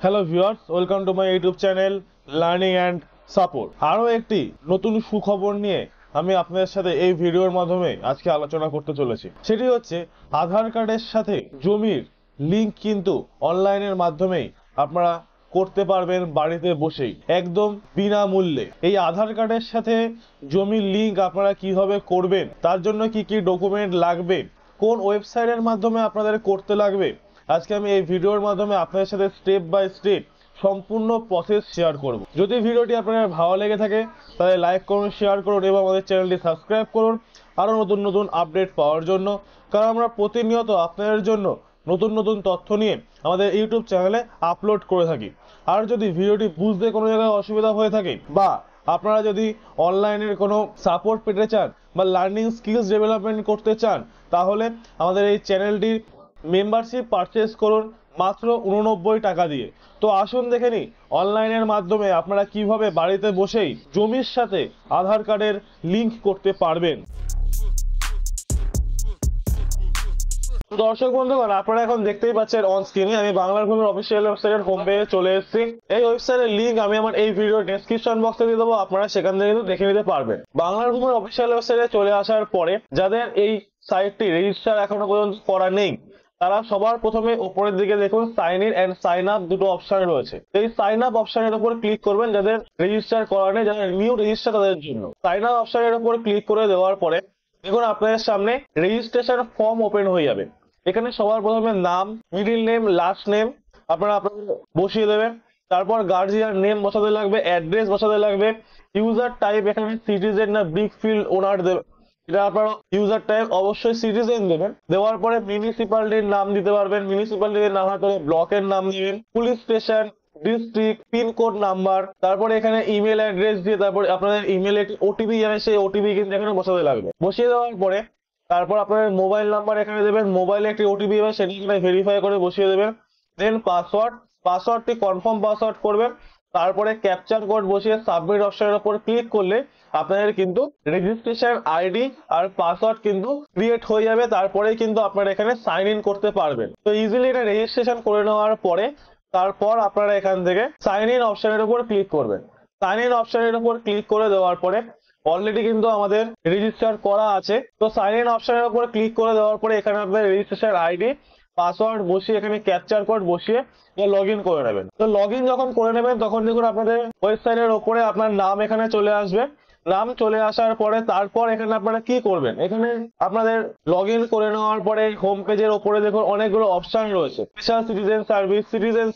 Hello viewers, welcome to my YouTube channel learning and support. আরও একটি নতুন সুখবর নিয়ে আমি আপনাদের সাথে এই ভিডিওর মাধ্যমে আজকে আলোচনা করতে চলেছি। সেটি হচ্ছে আধার কার্ডের সাথে জমির লিঙ্ক কিন্তু অনলাইনের মাধ্যমেই আপনারা করতে পারবেন বাড়িতে বসেই, একদম বিনামূল্যে। এই আধার কার্ডের সাথে জমির লিঙ্ক আপনারা কিভাবে করবেন, তার জন্য কি কি ডকুমেন্ট লাগবে, কোন ওয়েবসাইটের মাধ্যমে আপনাদের করতে লাগবে, আজকে আমি এই ভিডিওর মাধ্যমে আপনাদের সাথে স্টেপ বাই স্টেপ সম্পূর্ণ প্রসেস শেয়ার করব। যদি ভিডিওটি আপনাদের ভালো লেগে থাকে তাহলে লাইক করুন, শেয়ার করুন এবং আমাদের চ্যানেলটি সাবস্ক্রাইব করুন আরও নতুন নতুন আপডেট পাওয়ার জন্য। কারণ আমরা প্রতিনিয়ত আপনাদের জন্য নতুন নতুন তথ্য নিয়ে আমাদের ইউটিউব চ্যানেলে আপলোড করে থাকি। আর যদি ভিডিওটি বুঝতে কোনো জায়গায় অসুবিধা হয়ে থাকে বা আপনারা যদি অনলাইনের কোনো সাপোর্ট পেতে চান বা লার্নিং স্কিলস ডেভেলপমেন্ট করতে চান, তাহলে আমাদের এই চ্যানেলটির মেম্বারশিপ পারচেজ করুন মাত্র 89 টাকা দিয়ে। তো আসুন দেখে নিই অনলাইনের মাধ্যমে আপনারা কিভাবে বাড়িতে বসেই জমির সাথে আধার কার্ডের লিঙ্ক করতে পারবেন। দর্শক বন্ধুগণ, আপনারা এখন দেখতেই পাচ্ছেন অন স্ক্রিনে আমি বাংলার ভূমির অফিসিয়াল ওয়েবসাইটের হোম পেজে চলে এসেছি। এই ওয়েবসাইটের লিঙ্ক আমি আমার এই ভিডিওর ডেসক্রিপশন বক্সে দিয়ে দেবো, আপনারা সেখান থেকে কিন্তু দেখে নিতে পারবেন। বাংলার ভূমির অফিসিয়াল ওয়েবসাইটে চলে আসার পরে যাদের এই সাইটটি রেজিস্টার এখনো পর্যন্ত করা নেই, তারা সবার প্রথমে উপরের দিকে দেখুন sign in and sign up দুটো অপশন রয়েছে। এই সাইন আপ অপশনের উপর ক্লিক করবেন যাদের রেজিস্টার করা নেই, যাদের নিউ রেজিস্টার তাদের জন্য। সাইন আপ অপশনের উপর ক্লিক করে দেওয়ার পরে দেখুন আপনাদের সামনে রেজিস্ট্রেশন ফর্ম ওপেন হয়ে যাবে। এখানে সবার প্রথমে নাম, মিডিল নেম, লাস্ট নেম আপনারা আপনাদের বসিয়ে দেবেন। তারপর গার্জিয়ান নেম বসাতে লাগবে, অ্যাড্রেস বসাতে লাগবে, ইউজার টাইপ এখানে সিটিজেন না ব্রিক ফিল্ড ওনার দেবেন, এটা আপনারা ইউজার টাইপ অবশ্যই সিটিজেন দেবেন। দেওয়ার পরে মিউনিসিপ্যালিটির নাম দিতে পারবেন, মিউনিসিপ্যালিটির নাম হয়তো ব্লকের নাম দিবেন, police station, district, pincode number, তারপরে এখানে ইমেল অ্যাড্রেস দিয়ে তারপরে আপনাদের ইমেলে একটি ওটিপি যাবে, সেই ওটিপি কিন্তু এখানে বসাতে লাগবে। বসিয়ে দেওয়ার পরে তারপর আপনাদের মোবাইল নাম্বার এখানে দেবেন, মোবাইলে একটি ওটিপি হবে সেটি এখানে ভেরিফাই করে বসিয়ে দেবেন। দেন পাসওয়ার্ডটি কনফার্ম পাসওয়ার্ড করবেন। তারপরে ক্যাপচার কোড বসিয়ে সাবমিট অপশনের উপর ক্লিক করলে আপনাদের কিন্তু রেজিস্ট্রেশন আইডি আর পাসওয়ার্ড কিন্তু ক্রিয়েট হয়ে যাবে। তারপরেই কিন্তু আপনারা এখানে সাইন ইন করতে পারবেন। তো ইজিলি এটা রেজিস্ট্রেশন করে নেওয়ার পরে তারপর আপনারা এখান থেকে সাইন ইন অপশনের উপর ক্লিক করবেন। সাইন ইন অপশনের উপর ক্লিক করে দেওয়ার পরে অলরেডি কিন্তু আমাদের রেজিস্টার করা আছে। তো সাইন ইন অপশনের উপর ক্লিক করে দেওয়ার পরে এখানে আপনাদের রেজিস্ট্রেশন আইডি পাসওয়ার্ড বসিয়ে এখানে ক্যাপচার কোড বসিয়ে লগ ইন করে নেবেন। তো লগ ইন যখন করে নেবেন তখন দেখুন আপনাদের ওয়েবসাইটের ওপরে আপনার নাম এখানে চলে আসবে। নাম চলে আসার পরে তারপর এখানে আপনারা কি করবেন, এখানে আপনাদের লগ ইন করে নেওয়ার পরে হোম পেজের ওপরে দেখুন অনেকগুলো অপশন রয়েছে, special citizen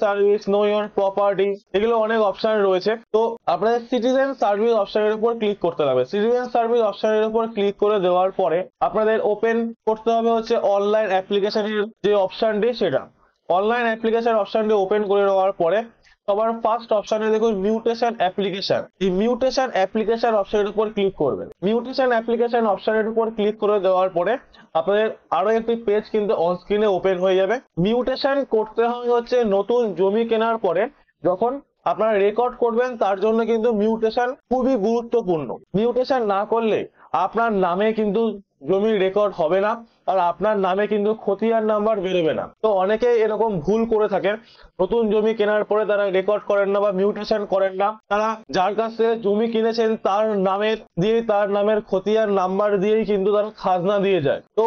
service, know your property, এগুলো অনেক অপশন রয়েছে। তো আপনাদের সিটিজেন সার্ভিস অপশনের উপর ক্লিক করতে হবে। সিটিজেন সার্ভিস অপশনের উপর ক্লিক করে দেওয়ার পরে আপনাদের ওপেন করতে হবে হচ্ছে অনলাইন অ্যাপ্লিকেশনের যে অপশনটি, সেটা অনলাইন অ্যাপ্লিকেশন অপশনটি ওপেন করে নেওয়ার পরে সবার ফার্স্ট অপশনে দেখুন মিউটেশন অ্যাপ্লিকেশন। এই মিউটেশন অ্যাপ্লিকেশন অপশনের উপর ক্লিক করবেন। মিউটেশন অ্যাপ্লিকেশন অপশনের উপর ক্লিক করে দেওয়ার পরে আপনাদের আরো একটি পেজ কিন্তু অন স্ক্রিনে ওপেন হয়ে যাবে। মিউটেশন করতে হয় হচ্ছে নতুন জমি কেনার পরে যখন আপনারা রেকর্ড করবেন, তার জন্য কিন্তু মিউটেশন খুবই গুরুত্বপূর্ণ। মিউটেশন না করলে আপনার নামে কিন্তু জমির রেকর্ড হবে না আর আপনার নামে কিন্তু খতিয়ান নাম্বার বেরোবে না। তো অনেকে এরকম ভুল করে থাকেন, নতুন জমি কেনার পরে তারা রেকর্ড করেন না বা মিউটেশন করেন না। তারা যার কাছ থেকে জমি কিনেছেন তার নামের দিয়ে তার নামের খতিয়ান নাম্বার দিয়েই কিন্তু তারা খাজনা দিয়ে যায়। তো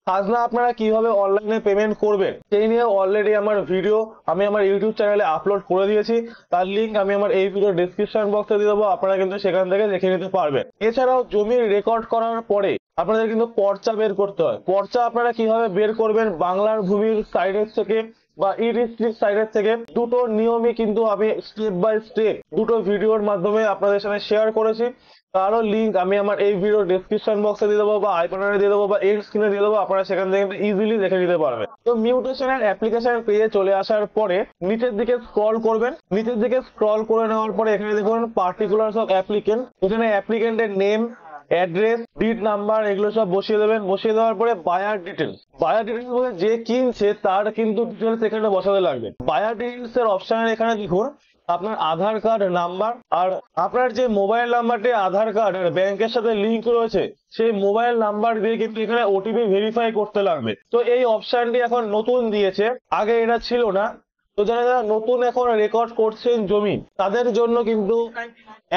খাজনা আপনারা কিভাবে অনলাইনে পেমেন্ট করবেন সেই নিয়ে অলরেডি আমার ভিডিও আমি আমার ইউটিউব চ্যানেলে আপলোড করে দিয়েছি, তার লিঙ্ক আমি আমার এই ভিডিও ডেসক্রিপশন বক্সে দিয়ে দেবো, আপনারা কিন্তু সেখান থেকে দেখে নিতে পারবেন। এছাড়াও জমির রেকর্ড করার পরে আপনাদের কিন্তু পর্চা বের করতে হয়। পর্চা আপনারা কিভাবে বের করবেন বাংলার ভূমির সাইডের থেকে বা ই ডিস্ট্রিক্ট সাইডের থেকে দুটো নিয়মই কিন্তু আমি স্টেপ বাই স্টেপ দুটো ভিডিওর মাধ্যমে আপনাদের সাথে শেয়ার করেছি। তারও লিঙ্ক আমি আমার এই ভিডিও ডেসক্রিপশন বক্সে দিয়ে দেবো বা আইকনে দিয়ে দেবো বা এন্ড স্ক্রিনে দিয়ে দেবো, আপনারা সেখান থেকে ইজিলি দেখে নিতে পারবেন। তো মিউটেশনের অ্যাপ্লিকেশন পেজে চলে আসার পরে নিচের দিকে স্ক্রল করবেন। নিচের দিকে স্ক্রল করে নেওয়ার পরে এখানে দেখুন পার্টিকুলারস অফ অ্যাপ্লিকেন্ট, এখানে অ্যাপ্লিকেন্টের নেম, অ্যাড্রেস, ডিড নাম্বার এগুলো সব বসিয়ে দেবেন। বসিয়ে দেওয়ার পরে বায়ার ডিটেলস, বায়ার ডিটেলস বলতে যে কিনছে তার কিন্তু ডিটেলস এখানে বসাতে লাগবে। বায়ার ডিটেলস এর অপশনের এখানে দেখুন আপনার আধার কার্ড নাম্বার আর আপনার যে মোবাইল নাম্বারটি আধার কার্ড আর ব্যাংকের সাথে লিংক রয়েছে সেই মোবাইল নাম্বার দিয়ে কিন্তু এখানে ওটিপি ভেরিফাই করতে লাগবে। তো এই অপশনটি এখন নতুন দিয়েছে, আগে এটা ছিল না। তো যারা যারা নতুন এখন রেকর্ড করছেন জমি, তাদের জন্য কিন্তু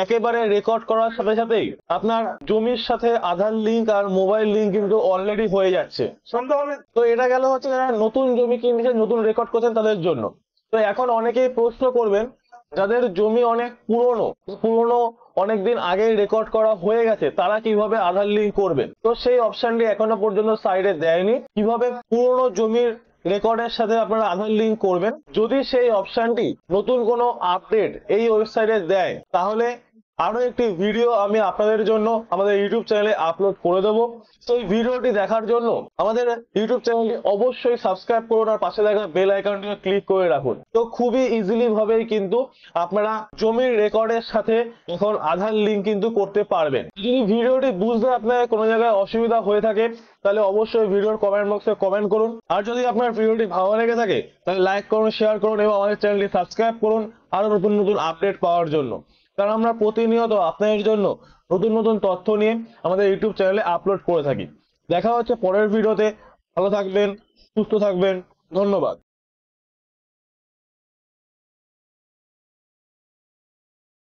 একেবারে রেকর্ড করার সাথে সাথেই আপনার জমির সাথে আধার লিঙ্ক আর মোবাইল লিঙ্ক কিন্তু অলরেডি হয়ে যাচ্ছে। তো এটা গেল হচ্ছে যারা নতুন জমি কিনছেন, নতুন রেকর্ড করছেন তাদের জন্য। তো এখন অনেকেই প্রশ্ন করবেন, যাদের জমি অনেক পুরনো পুরনো অনেকদিন আগে রেকর্ড করা হয়ে গেছে, তারা কিভাবে আধার লিঙ্ক করবেন? তো সেই অপশনটি এখনো পর্যন্ত সাইডে দেয়নি। কিভাবে পুরনো জমির রেকর্ডের সাথে আপনারা আধার লিঙ্ক করবেন, যদি সেই অপশনটি নতুন কোনো আপডেট এই ওয়েবসাইটে দেয়, তাহলে আরো একটি ভিডিও আমি আপনাদের জন্য আমাদের ইউটিউব চ্যানেলে আপলোড করে দেবো। তো এই ভিডিওটি দেখার জন্য আমাদের ইউটিউব চ্যানেলটি অবশ্যই সাবস্ক্রাইব করুন আর পাশে থাকা বেল আইকনটি ক্লিক করে রাখুন। তো খুবই ইজিলি ভাবেই কিন্তু আপনারা জমির রেকর্ডের সাথে এখন আধার লিঙ্ক কিন্তু করতে পারবেন। যদি ভিডিওটি বুঝতে আপনার কোনো জায়গায় অসুবিধা হয়ে থাকে, তাহলে অবশ্যই ভিডিওর কমেন্ট বক্সে কমেন্ট করুন। আর যদি আপনার ভিডিওটি ভালো লেগে থাকে, তাহলে লাইক করুন, শেয়ার করুন এবং আমাদের চ্যানেলটি সাবস্ক্রাইব করুন আরো নতুন নতুন আপডেট পাওয়ার জন্য। কারণ আমরা প্রতিনিয়ত আপনাদের জন্য নতুন নতুন তথ্য নিয়ে আমাদের ইউটিউব চ্যানেলে আপলোড করে থাকি। দেখা হচ্ছে পরের ভিডিওতে। ভালো থাকবেন, সুস্থ থাকবেন, ধন্যবাদ।